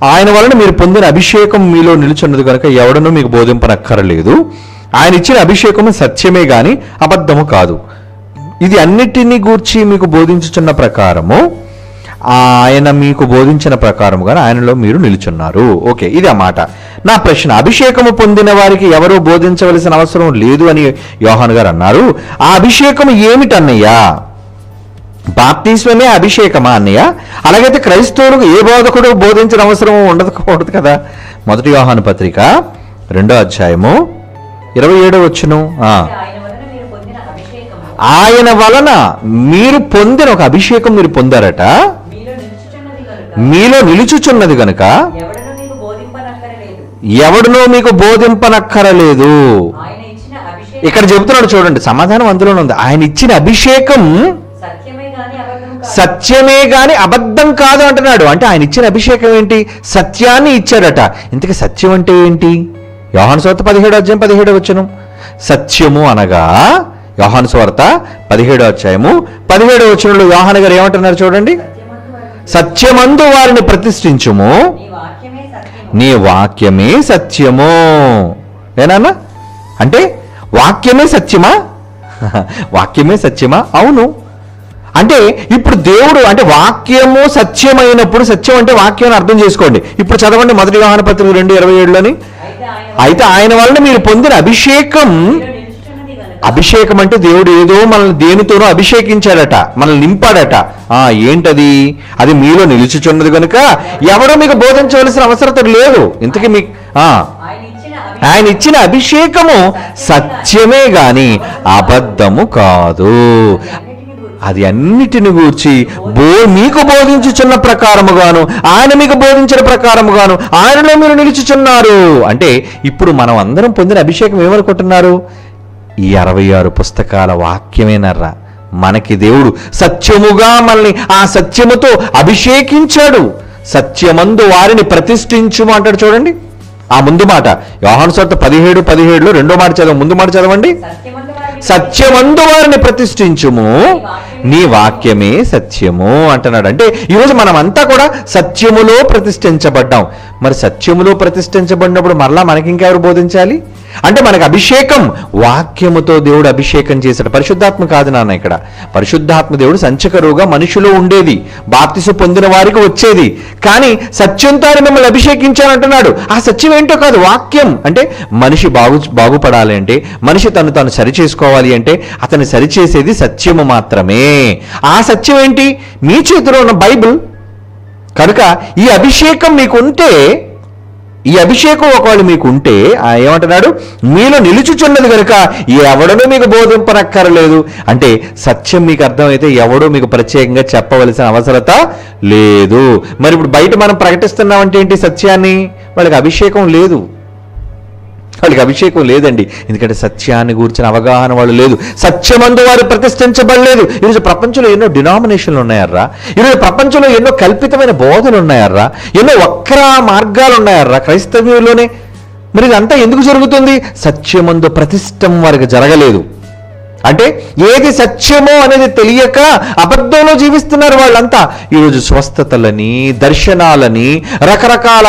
ఆయన వలన మీరు పొందిన అభిషేకం మీలో నిలుచున్నది కనుక ఎవడనూ మీకు బోధింపనక్కరలేదు. ఆయన ఇచ్చిన అభిషేకము సత్యమే గాని అబద్ధము కాదు. ఇది అన్నిటినీ గూర్చి మీకు బోధించుచున్న ప్రకారము ఆయన మీకు బోధించిన ప్రకారముగా ఆయనలో మీరు నిలుచున్నారు. ఓకే, ఇది ఆ మాట. నా ప్రశ్న, అభిషేకము పొందిన వారికి ఎవరూ బోధించవలసిన అవసరం లేదు అని యోహాను గారు అన్నారు. ఆ అభిషేకము ఏమిటన్నయ్యా? బాప్తిస్మమే అభిషేకమా అన్నయ్య? అలాగైతే క్రైస్తవులకు ఏ బోధకుడు బోధించిన అవసరం ఉండకూడదు కదా. 1 యోహాను పత్రిక 2వ అధ్యాయము 27వ వచనం. ఆయన వలన మీరు పొందిన ఒక అభిషేకం మీరు పొందారట, మీలో నిలుచుచున్నది గనుక ఎవడునో మీకు బోధింపనక్కరలేదు. ఇక్కడ చెబుతున్నాడు చూడండి, సమాధానం అందులోనే ఉంది. ఆయన ఇచ్చిన అభిషేకం సత్యమే గాని అబద్ధం కాదు అంటున్నాడు. అంటే ఆయన ఇచ్చిన అభిషేకం ఏంటి? సత్యాన్ని ఇచ్చాడట. ఇంతకీ సత్యం అంటే ఏంటి? యోహాను సువార్త 17వ అధ్యాయం 17వ వచనం. సత్యము అనగా, యోహాను సువార్త 17వ అధ్యాయము 17వ వచనంలో యోహాను గారు ఏమంటున్నారు చూడండి, సత్యమందు వారిని ప్రతిష్ఠించుము, నీ వాక్యమే సత్యము. ఏనా? అంటే వాక్యమే సత్యమా? వాక్యమే సత్యమా? అవును. అంటే ఇప్పుడు దేవుడు అంటే వాక్యము సత్యమైనప్పుడు, సత్యం అంటే వాక్యం అర్థం చేసుకోండి. ఇప్పుడు చదవండి 1 యోహాను పత్రిక 2:27లోని. అయితే ఆయన వలన మీరు పొందిన అభిషేకం, అభిషేకం అంటే దేవుడు ఏదో మనల్ని దేనితోనో అభిషేకించాడట, మనల్ని నింపాడట. ఏంటది? అది మీలో నిలుచుచున్నది కనుక ఎవరో మీకు బోధించవలసిన అవసరం లేదు. ఇంతకీ మీకు ఆయన ఇచ్చిన అభిషేకము సత్యమే గాని అబద్ధము కాదు. అది అన్నిటిని గూర్చి మీకు బోధించుచున్న ప్రకారముగాను ఆయన మీకు బోధించిన ప్రకారముగాను ఆయనలో మీరు నిలుచుచున్నారు. అంటే ఇప్పుడు మనం అందరం పొందిన అభిషేకం ఏమనుకుంటున్నారు? ఈ 66 పుస్తకాల వాక్యమేనర్రా. మనకి దేవుడు సత్యముగా మనల్ని ఆ సత్యముతో అభిషేకించాడు. సత్యమందు వారిని ప్రతిష్ఠించుము అంటాడు చూడండి. ఆ ముందు మాట యోహాను సువార్త 17:17లో రెండో మాట చదవండి, ముందు మాట చదవండి. సత్యమందు వారిని ప్రతిష్ఠించుము, నీ వాక్యమే సత్యము అంటున్నాడు. అంటే ఈరోజు మనం అంతా కూడా సత్యములో ప్రతిష్ఠించబడ్డాం. మరి సత్యములో ప్రతిష్ఠించబడినప్పుడు మరలా మనకి ఇంకెవరు బోధించాలి? అంటే మనకు అభిషేకం వాక్యముతో దేవుడు అభిషేకం చేశాడు. పరిశుద్ధాత్మ కాదు నాన్న. ఇక్కడ పరిశుద్ధాత్మ దేవుడు సంచకరువుగా మనిషిలో ఉండేది, బాప్తిసం పొందిన వారికి వచ్చేది. కానీ సత్యంతో మిమ్మల్ని అభిషేకించానంటున్నాడు. ఆ సత్యం ఏంటో కాదు, వాక్యం. అంటే మనిషి బాగుపడాలి అంటే, మనిషి తను సరి చేసుకోవాలి అంటే అతన్ని సరిచేసేది సత్యము మాత్రమే. ఆ సత్యం ఏంటి? మీ చేతిలో ఉన్న బైబిల్. కనుక ఈ అభిషేకం మీకుంటే, ఈ అభిషేకం ఒకవేళ మీకు ఉంటే ఏమంటున్నాడు? మీలో నిలుచుచున్నది కనుక ఎవడనూ మీకు బోధింపనక్కరలేదు. అంటే సత్యం మీకు అర్థమైతే ఎవడో మీకు ప్రత్యేకంగా చెప్పవలసిన అవసరత లేదు. మరి ఇప్పుడు బయట మనం ప్రకటిస్తున్నామంటే ఏంటి? సత్యాన్ని. వాళ్ళకి అభిషేకం లేదు, వాళ్ళకి అభిషేకం లేదండి. ఎందుకంటే సత్యాన్ని గూర్చిన అవగాహన వాళ్ళు లేదు. సత్యమందు వారు ప్రతిష్ఠించబడలేదు. ఈరోజు ప్రపంచంలో ఎన్నో డినామినేషన్లు ఉన్నాయర్రా. ఈరోజు ప్రపంచంలో ఎన్నో కల్పితమైన బోధలు ఉన్నాయర్రా, ఎన్నో వక్ర మార్గాలు ఉన్నాయర్రా క్రైస్తవ్యంలోనే. మరి ఇదంతా ఎందుకు జరుగుతుంది? సత్యమందు ప్రతిష్టం వారికి జరగలేదు. అంటే ఏది సత్యమో అనేది తెలియక అబద్ధంలో జీవిస్తున్నారు వాళ్ళంతా. ఈరోజు స్వస్థతలని, దర్శనాలని, రకరకాల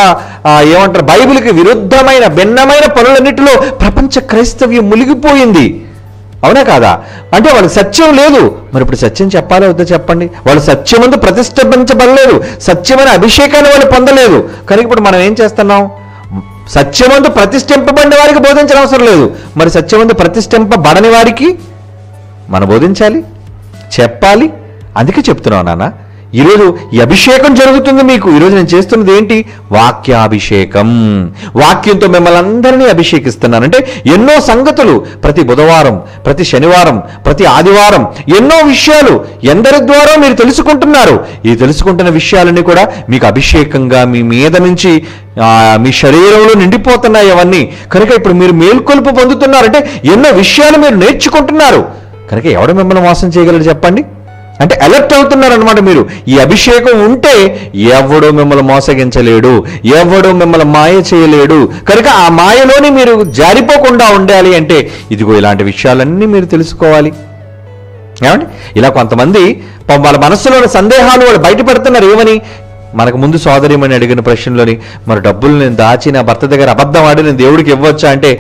ఏమంటారు బైబిల్కి విరుద్ధమైన భిన్నమైన పనులన్నిటిలో ప్రపంచ క్రైస్తవ్యం మునిగిపోయింది. అవునా కాదా? అంటే వాళ్ళకి సత్యం లేదు. మరి ఇప్పుడు సత్యం చెప్పాలో వద్దా చెప్పండి? వాళ్ళు సత్యమందు ప్రతిష్ఠించబడలేదు, సత్యమైన అభిషేకాన్ని వాళ్ళు పొందలేదు. కనుక ఇప్పుడు మనం ఏం చేస్తున్నాం? సత్యమందు ప్రతిష్ఠింపబడిన వారికి బోధించిన అవసరం లేదు. మరి సత్యమందు ప్రతిష్ఠింపబడని వారికి మనం బోధించాలి, చెప్పాలి. అందుకే చెప్తున్నావు నాన్న, ఈరోజు ఈ అభిషేకం జరుగుతుంది మీకు. ఈరోజు నేను చేస్తున్నది ఏంటి? వాక్యాభిషేకం. వాక్యంతో మిమ్మల్ని అందరినీ అభిషేకిస్తున్నాను. అంటే ఎన్నో సంగతులు ప్రతి బుధవారం, ప్రతి శనివారం, ప్రతి ఆదివారం ఎన్నో విషయాలు ఎందరి ద్వారా మీరు తెలుసుకుంటున్నారు. ఈ తెలుసుకుంటున్న విషయాలన్నీ కూడా మీకు అభిషేకంగా మీ మీద నుంచి మీ శరీరంలో నిండిపోతున్నాయి అవన్నీ. కనుక ఇప్పుడు మీరు మేల్కొల్పు పొందుతున్నారంటే ఎన్నో విషయాలు మీరు నేర్చుకుంటున్నారు. కనుక ఎవడు మిమ్మల్ని మోసం చేయగలరు చెప్పండి? అంటే అలర్ట్ అవుతున్నారనమాట మీరు. ఈ అభిషేకం ఉంటే ఎవడు మిమ్మల్ని మోసగించలేడు, ఎవడు మిమ్మల్ని మాయ చేయలేడు. కనుక ఆ మాయలోని మీరు జారిపోకుండా ఉండాలి అంటే ఇదిగో ఇలాంటి విషయాలన్నీ మీరు తెలుసుకోవాలి. ఏమండి? ఇలా కొంతమంది వాళ్ళ మనస్సులోని సందేహాలు వాళ్ళు బయటపెడుతున్నారు. ఏమని? మనకు ముందు సోదరిమని అడిగిన ప్రశ్నలోని, మరి డబ్బులు నేను దాచి నా భర్త దగ్గర అబద్ధం ఆడి నేను దేవుడికి ఇవ్వచ్చా అంటే,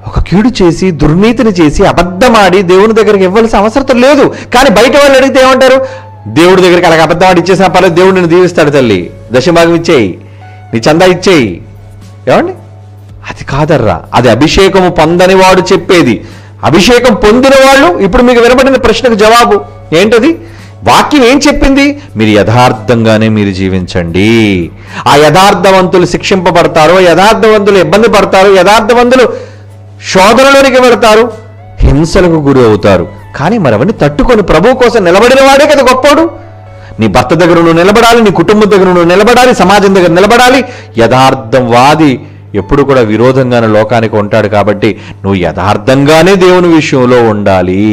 ఒక కీడు చేసి దుర్నీతిని చేసి అబద్ధమాడి దేవుని దగ్గరికి ఇవ్వాల్సిన అవసరం లేదు. కానీ బయట వాళ్ళు అడిగితే ఏమంటారు, దేవుడి దగ్గరికి అలాగ అబద్ధం ఆడి ఇచ్చేసిన పర్లేదు, దేవుడు నిన్ను దీవిస్తాడు తల్లి, దశభాగం ఇచ్చేయి, నీ చందా ఇచ్చేయి. ఏమండి, అది కాదర్రా, అది అభిషేకము పొందని వాడు చెప్పేది. అభిషేకం పొందిన వాళ్ళు, ఇప్పుడు మీకు వినబడిన ప్రశ్నకు జవాబు ఏంటది? వాక్యం ఏం చెప్పింది? మీరు యథార్థంగానే మీరు జీవించండి. ఆ యథార్థవంతులు శిక్షింపబడతారు, యథార్థవంతులు ఇబ్బంది పడతారు, యథార్థవంతులు శోధనలోనికి వెళతారు, హింసలకు గురి అవుతారు. కానీ మరి అవన్నీ తట్టుకొని ప్రభువు కోసం నిలబడిన వాడే కదా గొప్పోడు. నీ భర్త దగ్గర నువ్వు నిలబడాలి, నీ కుటుంబం దగ్గర నువ్వు నిలబడాలి, సమాజం దగ్గర నిలబడాలి. యథార్థవాది ఎప్పుడు కూడా విరోధంగానే లోకానికి ఉంటాడు. కాబట్టి నువ్వు యథార్థంగానే దేవుని విషయంలో ఉండాలి.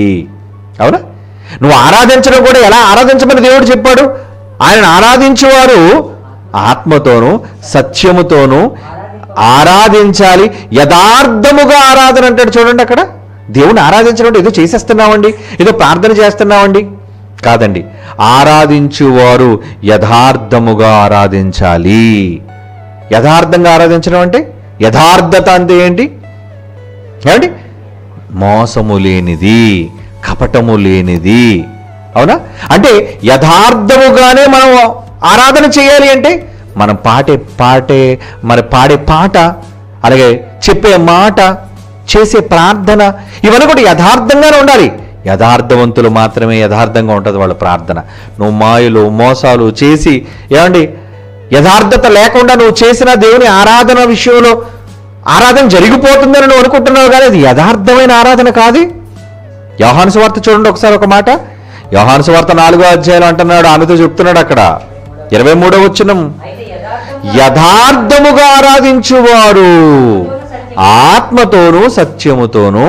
అవునా? నువ్వు ఆరాధించడం కూడా ఎలా ఆరాధించమని దేవుడు చెప్పాడు? ఆయనను ఆరాధించేవారు ఆత్మతోనూ సత్యముతోనూ ఆరాధించాలి, యథార్థముగా ఆరాధన అంటాడు. చూడండి, అక్కడ దేవుని ఆరాధించడం ఏదో చేసేస్తున్నామండి, ఏదో ప్రార్థన చేస్తున్నామండి కాదండి. ఆరాధించువారు యథార్థముగా ఆరాధించాలి. యథార్థంగా ఆరాధించడం అంటే, యథార్థత అంటే ఏంటి? ఏమండి? మోసము లేనిది, కపటము లేనిది. అవునా? అంటే యథార్థముగానే మనం ఆరాధన చేయాలి. అంటే మనం పాడే పాట, అలాగే చెప్పే మాట, చేసే ప్రార్థన, ఇవన్నీ కూడా యథార్థంగానే ఉండాలి. యథార్థవంతులు మాత్రమే యథార్థంగా ఉంటుంది వాళ్ళ ప్రార్థన. నువ్వు మాయలు మోసాలు చేసి, ఏమండి, యథార్థత లేకుండా నువ్వు చేసిన దేవుని ఆరాధన విషయంలో ఆరాధన జరిగిపోతుందని నువ్వు అనుకుంటున్నావు, కానీ అది యథార్థమైన ఆరాధన కాదు. యోహాను సువార్త చూడండి ఒకసారి ఒక మాట. యోహాను సువార్త 4వ అధ్యాయం అంటున్నాడు, ఆమెతో చెప్తున్నాడు అక్కడ 23వ వచనం, యథార్థముగా ఆరాధించువారు ఆత్మతోనూ సత్యముతోనూ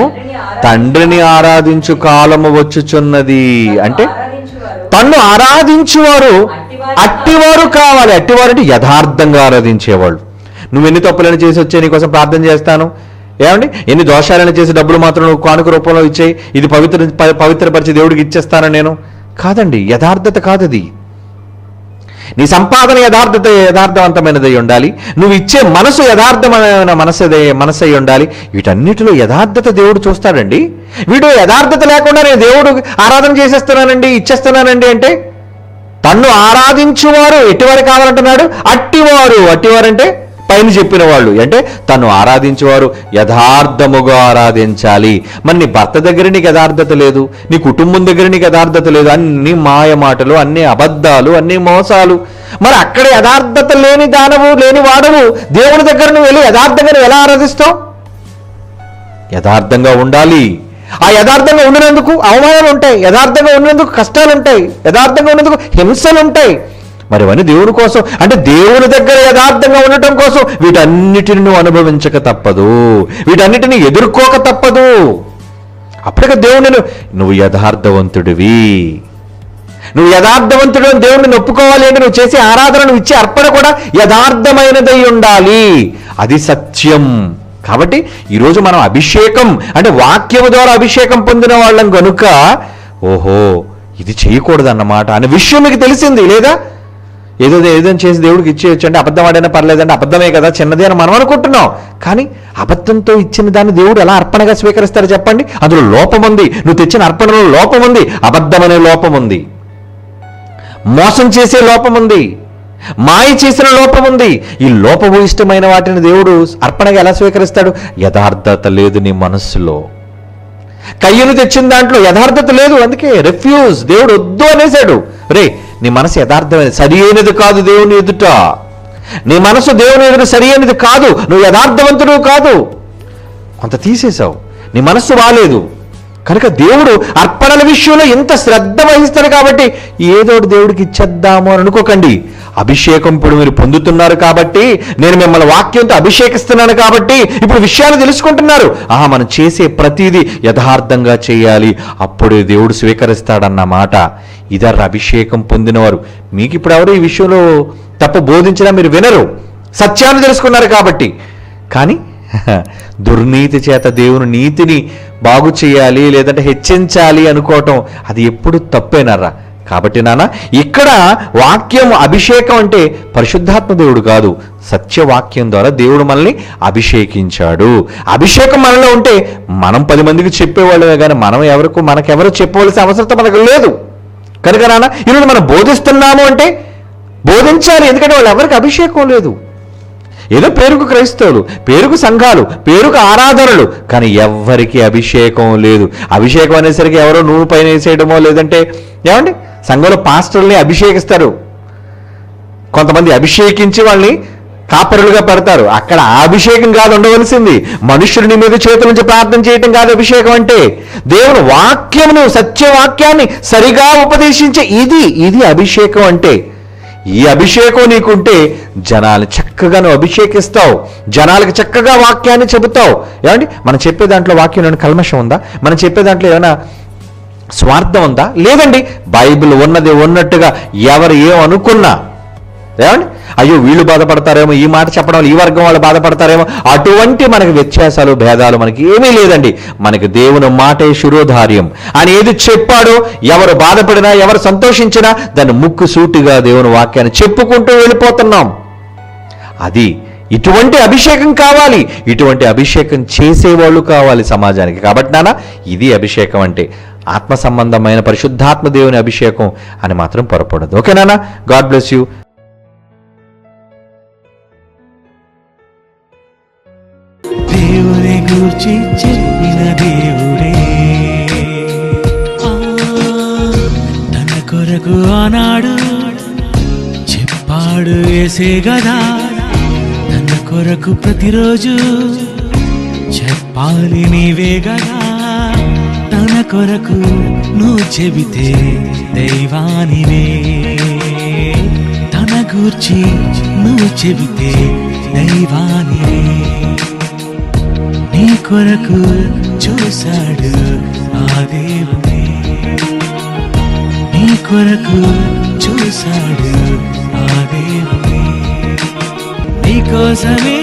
తండ్రిని ఆరాధించు కాలము వచ్చుచున్నది. అంటే తన్ను ఆరాధించువారు అట్టివారు కావాలి. అట్టివారు అంటే యథార్థంగా ఆరాధించేవాళ్ళు. నువ్వు ఎన్ని తప్పులను చేసి వచ్చే నీకోసం ప్రార్థన చేస్తాను, ఏమండి, ఎన్ని దోషాలను చేసి డబ్బులు మాత్రం నువ్వు కానుక రూపంలో ఇచ్చేయి, ఇది పవిత్రపరిచి దేవుడికి ఇచ్చేస్తాను నేను కాదండి. యథార్థత కాదది. నీ సంపాదన యథార్థవంతమైనదై ఉండాలి. నువ్వు ఇచ్చే మనసు యథార్థమైన మనసై ఉండాలి. వీటన్నిటిలో యథార్థత దేవుడు చూస్తాడండి. వీడు యథార్థత లేకుండా నేను దేవుడు ఆరాధన చేసేస్తున్నానండి, ఇచ్చేస్తున్నానండి అంటే, తన్ను ఆరాధించువారు ఎట్టివారు కావాలంటున్నాడు? అట్టివారు. అట్టివారంటే పైన చెప్పిన వాళ్ళు. అంటే తను ఆరాధించేవారు యథార్థముగా ఆరాధించాలి. మరి నీ భర్త దగ్గర నీకు యథార్థత లేదు, నీ కుటుంబం దగ్గర నీకు యథార్థత లేదు, అన్ని మాయ మాటలు, అన్ని అబద్ధాలు, అన్ని మోసాలు. మరి అక్కడ యథార్థత లేని దానవు, లేని వాడవు దేవుని దగ్గర నువ్వు వెళ్ళి యథార్థంగా ఎలా ఆరాధిస్తావు? యథార్థంగా ఉండాలి. ఆ యథార్థంగా ఉండినందుకు అవమానాలు ఉంటాయి, యథార్థంగా ఉన్నందుకు కష్టాలు ఉంటాయి, యథార్థంగా ఉన్నందుకు హింసలు ఉంటాయి. మరి అవన్నీ దేవుని కోసం, అంటే దేవుని దగ్గర యథార్థంగా ఉండటం కోసం వీటన్నిటిని నువ్వు అనుభవించక తప్పదు, వీటన్నిటిని ఎదుర్కోక తప్పదు. అప్పటికే దేవుని నువ్వు యథార్థవంతుడివి, నువ్వు యథార్థవంతుడు అని దేవుడిని ఒప్పుకోవాలి అంటే నువ్వు చేసే ఆరాధన, నువ్వు ఇచ్చే అర్పణ కూడా యథార్థమైనదై ఉండాలి. అది సత్యం. కాబట్టి ఈరోజు మనం అభిషేకం అంటే వాక్యము ద్వారా అభిషేకం పొందిన వాళ్ళం కనుక, ఓహో ఇది చేయకూడదన్నమాట అనే విషయం మీకు తెలిసింది లేదా? ఏదైనా చేసి దేవుడికి ఇచ్చేయచ్చు అంటే అబద్ధం ఆడైనా పర్లేదంటే అబద్ధమే కదా, చిన్నదే అని మనం అనుకుంటున్నాం. కానీ అబద్ధంతో ఇచ్చిన దాన్ని దేవుడు ఎలా అర్పణగా స్వీకరిస్తారో చెప్పండి? అందులో లోపం ఉంది. నువ్వు తెచ్చిన అర్పణలో లోపం ఉంది, అబద్ధం అనే లోపం ఉంది, మోసం చేసే లోపం ఉంది, మాయ చేసిన లోపం ఉంది. ఈ లోపభూయిష్టమైన వాటిని దేవుడు అర్పణగా ఎలా స్వీకరిస్తాడు? యథార్థత లేదు నీ మనస్సులో. కయ్యను తెచ్చిన దాంట్లో యథార్థత లేదు, అందుకే రిఫ్యూజ్, దేవుడు వద్దు అనేసాడు. రే నీ మనసు యథార్థమైనది, సరి అయినది కాదు దేవుని ఎదుట. నీ మనసు దేవుని ఎదుట సరి అయినది కాదు, నువ్వు యథార్థవంతుడు కాదు, కొంత తీసేశావు, నీ మనస్సు బాలేదు. కనుక దేవుడు అర్పణల విషయంలో ఇంత శ్రద్ధ వహిస్తాడు. కాబట్టి ఏదో దేవుడికి ఇచ్చేద్దాము అని అనుకోకండి. అభిషేకం ఇప్పుడు మీరు పొందుతున్నారు కాబట్టి, నేను మిమ్మల్ని వాక్యంతో అభిషేకిస్తున్నాను కాబట్టి ఇప్పుడు విషయాలు తెలుసుకుంటున్నారు. మనం చేసే ప్రతిదీ యథార్థంగా చేయాలి, అప్పుడే దేవుడు స్వీకరిస్తాడన్నమాట. ఇదర్ అభిషేకం పొందినవారు. మీకు ఇప్పుడు ఎవరు ఈ విషయంలో తప్పు బోధించినా మీరు వినరు, సత్యాన్ని తెలుసుకున్నారు కాబట్టి. కానీ దుర్నీతి చేత దేవుని నీతిని బాగు చేయాలి లేదంటే హెచ్చించాలి అనుకోవటం అది ఎప్పుడు తప్పేనర్రా. కాబట్టి నాన్న ఇక్కడ వాక్యం అభిషేకం అంటే పరిశుద్ధాత్మ దేవుడు కాదు, సత్యవాక్యం ద్వారా దేవుడు మనల్ని అభిషేకించాడు. అభిషేకం మనలో ఉంటే మనం 10 మందికి చెప్పేవాళ్ళమే, కానీ మనకెవరు చెప్పవలసిన అవసరం మనకు లేదు. కనుక నాన్న ఈరోజు మనం బోధిస్తున్నాము అంటే బోధించాలి, ఎందుకంటే వాళ్ళు ఎవరికి అభిషేకం లేదు. ఏదో పేరుకు క్రైస్తవులు, పేరుకు సంఘాలు, పేరుకు ఆరాధనలు, కానీ ఎవ్వరికి అభిషేకం లేదు. అభిషేకం అనేసరికి ఎవరో నూనె పైన వేసేయడమో, లేదంటే ఏమండి సంఘంలో పాస్టర్ని అభిషేకిస్తారు, కొంతమంది అభిషేకించి వాళ్ళని కాపరులుగా పెడతారు. అక్కడ ఆ అభిషేకం కాదు ఉండవలసింది, మనుష్యుని మీద చేతుల నుంచి ప్రార్థన చేయటం కాదు అభిషేకం అంటే. దేవుని వాక్యమును, సత్యవాక్యాన్ని సరిగా ఉపదేశించే ఇది అభిషేకం అంటే. ఈ అభిషేకం నీకుంటే జనాలు చక్కగా నువ్వు అభిషేకిస్తావు, జనాలకి చక్కగా వాక్యాన్ని చెబుతావు. ఏమండి మనం చెప్పే దాంట్లో వాక్యం కల్మషం ఉందా? మనం చెప్పే దాంట్లో ఏమైనా స్వార్థం ఉందా? లేదండి. బైబిల్ ఉన్నది ఉన్నట్టుగా ఎవరు ఏమనుకున్నా, ఏమండి అయ్యో వీళ్ళు బాధపడతారేమో, ఈ మాట చెప్పడం వల్ల ఈ వర్గం వాళ్ళు బాధపడతారేమో, అటువంటి మనకి వ్యత్యాసాలు భేదాలు మనకి ఏమీ లేదండి. మనకి దేవుని మాటే శిరోధార్యం. ఆయన ఏది చెప్పాడో, ఎవరు బాధపడినా ఎవరు సంతోషించినా దాన్ని ముక్కు సూటిగా దేవుని వాక్యాన్ని చెప్పుకుంటూ వెళ్ళిపోతున్నాం. అది ఇటువంటి అభిషేకం కావాలి, ఇటువంటి అభిషేకం చేసేవాళ్ళు కావాలి సమాజానికి. కాబట్టి నాన్న ఇది అభిషేకం అంటే, ఆత్మ సంబంధమైన పరిశుద్ధాత్మ దేవుని అభిషేకం అని మాత్రం పొరపడదు. ఓకే నాన్న, గాడ్ బ్లెస్ యూ. దేవుని గూర్చి చెప్పిన దేవుడే తన కొరకు ఆనాడు చెప్పాడు యేసే గదా, తన కొరకు ప్రతిరోజు చెప్పాలి నీవే గదా. తన కొరకు నువ్వు చెబితే దైవానివే, తన గూర్చి నువ్వు చెబితే దైవానివే. నీ కొరకు చూశాడు ఆ దేవుడే, నీ కొరకు చూశాడు ఆ దేవుడే, నీ కోసమే